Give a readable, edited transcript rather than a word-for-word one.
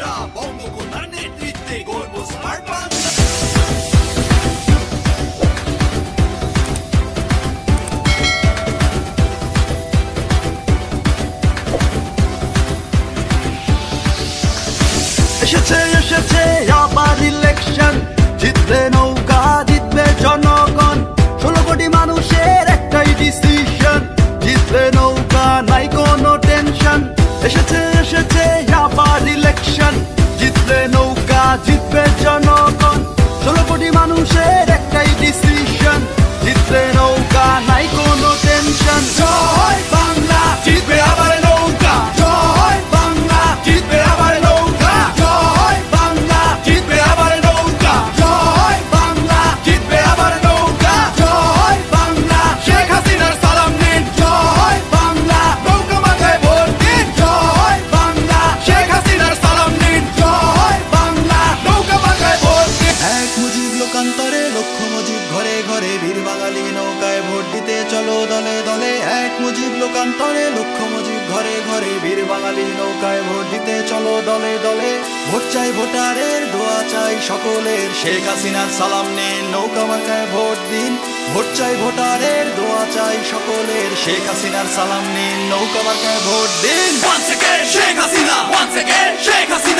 আমরা বঙ্গকন্যার নেতৃত্বে গর্ব স্মার্ট বাংলা। এসেছে এসেছে আবার ইলেকশন, জিতবে নৌকা জিতবে জনগণ, 16 কোটি মানুষের একটাই ডিসিশন, জিতবে নৌকা নাই কোনো টেনশন। এসেছে এসেছে আবার ইলেকশন, জিতবে নৌকা জিতবে জনগণ, 16 কোটি মানুষের একটাই ডিসিশন, জিতবে নৌকা নাই কোনো টেনশন। জয় বাংলা, জিতবে আবার নৌকা। জয় বাংলা, জিতবে আবার নৌকা। জয় বাংলা, জিতবে আবার নৌকা। জয় বাংলা, জিতবে আবার নৌকা। জয় বাংলা, শেখ হাসিনার সালাম নিন। জয় বাংলা, নৌকা মাথায় ভোট দিন। জয় বাংলা, শেখ হাসিনার সালাম নিন। জয় বাংলা, নৌকা মাথায় ভোট দিন। এক মুজিব লোকান্তরে লক্ষ মুজিব ঘরে ঘরে, বীর বাঙালি নৌকায় ভোট দিতে চলো দলে দলে। এক মুজিব লোকান্তরে লক্ষ মুজিব ঘরে ঘরে, বীর বাঙালি নৌকায় ভোট দিতে চলো দলে দলে। ভোট চাই ভোটারের, দোয়া চাই সকলের, শেখ হাসিনার সালাম নিন, নৌকা মার্কায় ভোট দিন। ভোট চাই ভোটারের, দোয়া চাই সকলের, শেখ হাসিনার সালাম নিন, নৌকা মার্কায় ভোট দিন। Once again, Sheikh Hasina. Once again, Sheikh Hasina.